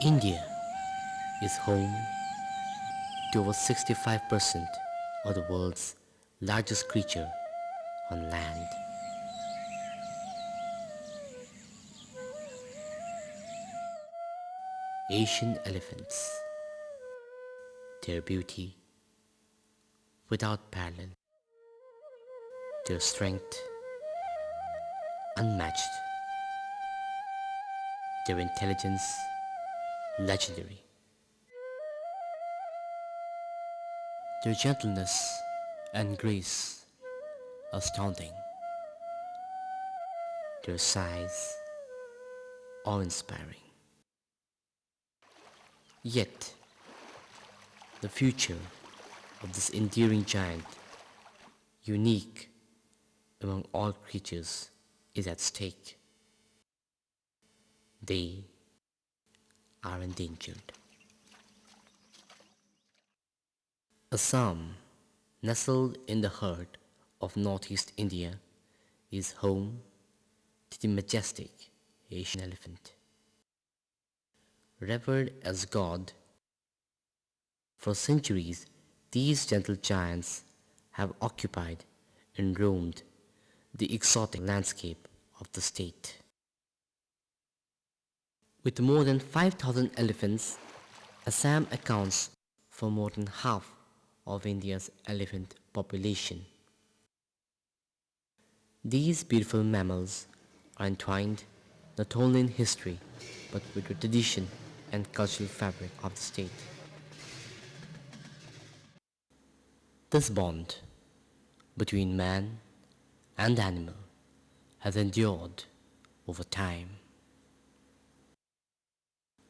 India is home to over 65% of the world's largest creature on land. Asian elephants. Their beauty without parallel. Their strength unmatched. Their intelligence legendary. Their gentleness and grace astounding. Their size awe-inspiring. Yet, the future of this enduring giant, unique among all creatures, is at stake. They are endangered. Assam, nestled in the heart of northeast India, is home to the majestic Asian elephant. Revered as God, for centuries these gentle giants have occupied and roamed the exotic landscape of the state. With more than 5,000 elephants, Assam accounts for more than half of India's elephant population. These beautiful mammals are entwined not only in history but with the tradition and cultural fabric of the state. This bond between man and animal has endured over time.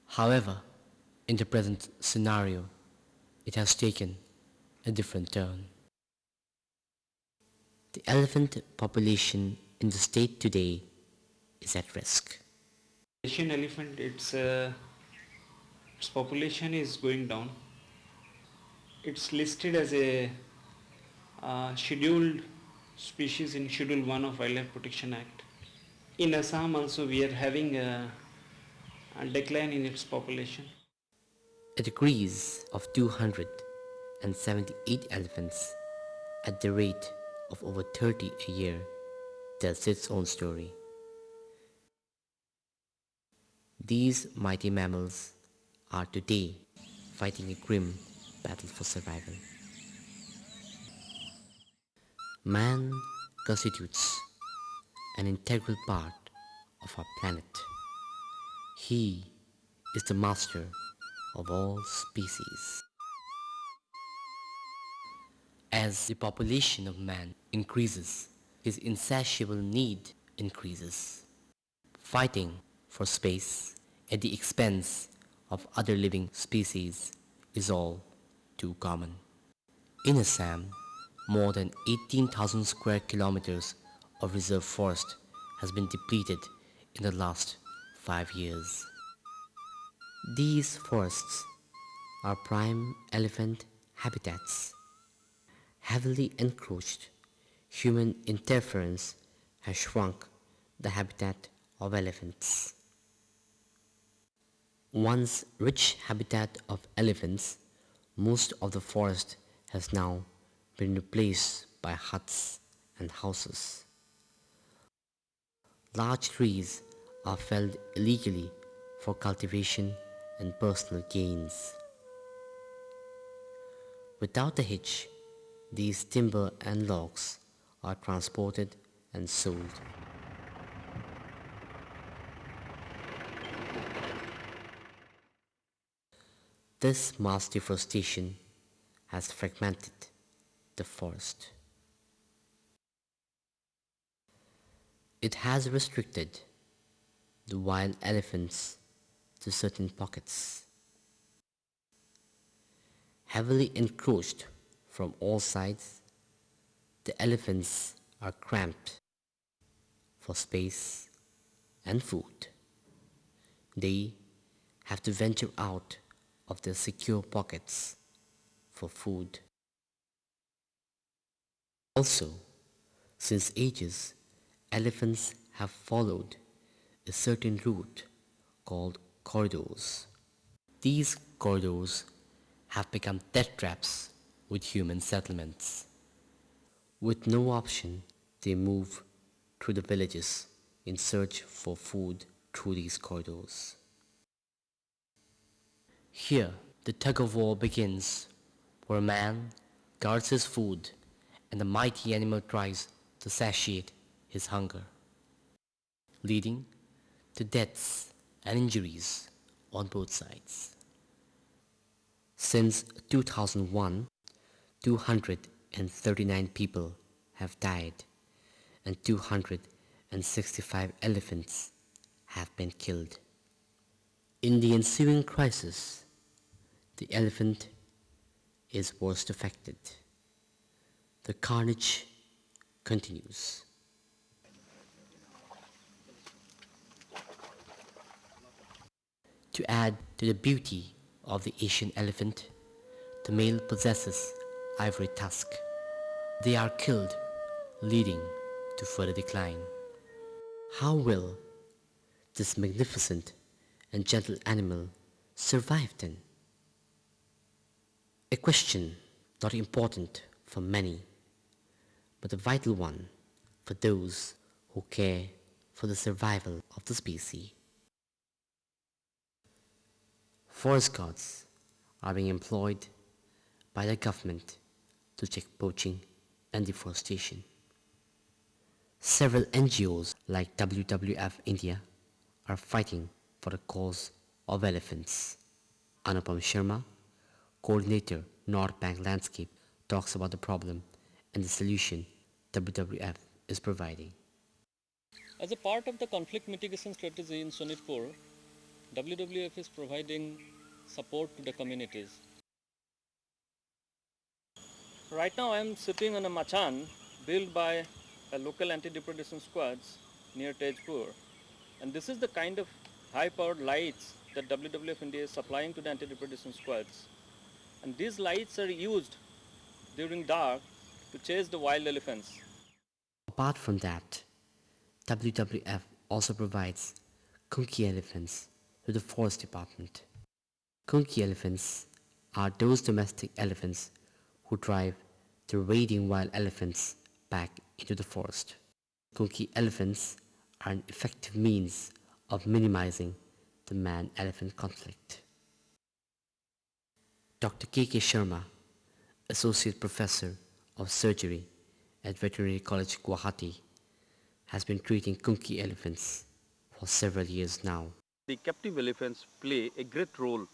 However, in the present scenario, it has taken a different turn. The elephant population in the state today is at risk. Asian elephant, its population is going down. It's listed as a scheduled species in Schedule 1 of Wildlife Protection Act. In Assam also we are having a decline in its population. A decrease of 278 elephants at the rate of over 30 a year tells its own story. These mighty mammals are today fighting a grim battle for survival. Man constitutes an integral part of our planet. He is the master of all species. As the population of man increases, his insatiable need increases. Fighting for space at the expense of other living species is all too common. In Assam, more than 18,000 square kilometers of reserve forest has been depleted in the last 5 years. These forests are prime elephant habitats. Heavily encroached, human interference has shrunk the habitat of elephants. Once rich habitat of elephants, most of the forest has now been replaced by huts and houses. Large trees are felled illegally for cultivation and personal gains. Without a hitch, these timber and logs are transported and sold. This mass deforestation has fragmented the forest. It has restricted the wild elephants to certain pockets. Heavily encroached from all sides, the elephants are cramped for space and food. They have to venture out of their secure pockets for food. Also, since ages, elephants have followed a certain route called corridors These corridors have become death traps with human settlements. With no option, they move through the villages in search for food through these corridors. Here, the tug of war begins, where man guards his food and the mighty animal tries to satiate his hunger, leading to deaths and injuries on both sides. Since 2001, 239 people have died and 265 elephants have been killed. In the ensuing crisis, the elephant is worst affected. The carnage continues. To add to the beauty of the Asian elephant, the male possesses ivory tusk. They are killed, leading to further decline. How will this magnificent and gentle animal survive then? A question not important for many, but a vital one for those who care for the survival of the species. Forest guards are being employed by the government to check poaching and deforestation. Several NGOs like WWF India are fighting for the cause of elephants. Anupam Sharma, coordinator North Bank Landscape, talks about the problem and the solution WWF is providing. As a part of the conflict mitigation strategy in Sonitpur, WWF is providing support to the communities. Right now I am sitting on a machan built by a local anti-depredation squads near Tezpur, and this is the kind of high-powered lights that WWF India is supplying to the anti-depredation squads. And these lights are used during dark to chase the wild elephants. Apart from that, WWF also provides kunki elephants to the forest department. Kunki elephants are those domestic elephants who drive the raiding wild elephants back into the forest. Kunki elephants are an effective means of minimizing the man-elephant conflict. Dr. K.K. Sharma, Associate Professor of Surgery at Veterinary College Guwahati, has been treating kunki elephants for several years now. The captive elephants play a great role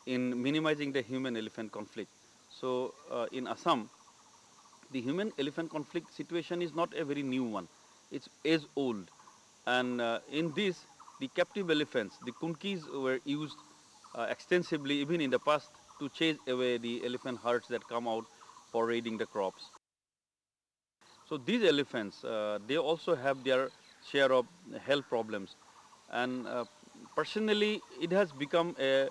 in minimizing the human-elephant conflict. So in Assam, the human-elephant conflict situation is not a very new one. It's age old. And in this, the captive elephants, the kunkis, were used extensively even in the past to chase away the elephant herds that come out for raiding the crops. So these elephants, they also have their share of health problems. And personally, it has become a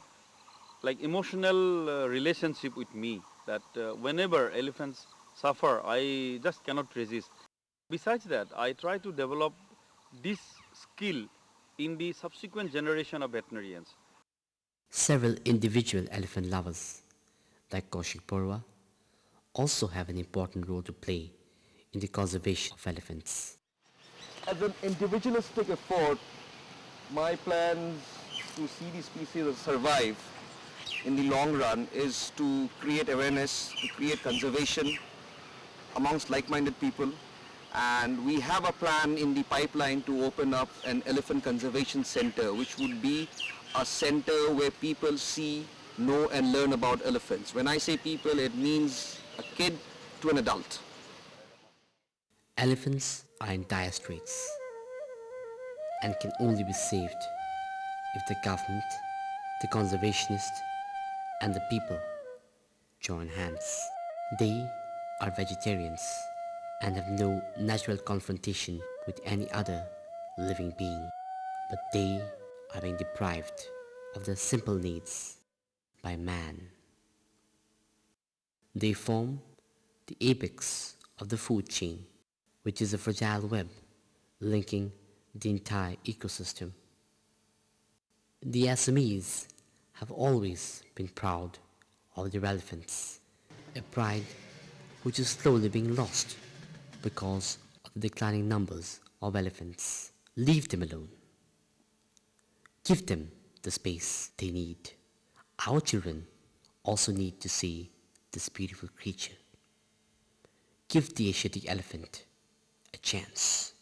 like emotional relationship with me that whenever elephants suffer, I just cannot resist. Besides that, I try to develop this skill in the subsequent generation of veterinarians. Several individual elephant lovers, like Kaushik Porwa, also have an important role to play in the conservation of elephants. As an individualistic effort, my plans to see the species survive in the long run is to create awareness, to create conservation amongst like-minded people, and we have a plan in the pipeline to open up an elephant conservation center, which would be a center where people see, know and learn about elephants. When I say people, it means a kid to an adult. Elephants are in dire straits and can only be saved if the government, the conservationists and the people join hands. They are vegetarians and have no natural confrontation with any other living being, but they are being deprived of their simple needs by man. They form the apex of the food chain, which is a fragile web linking the entire ecosystem. The Assamese have always been proud of their elephants, a pride which is slowly being lost because of the declining numbers of elephants. Leave them alone. Give them the space they need. Our children also need to see this beautiful creature. Give the Asiatic elephant a chance.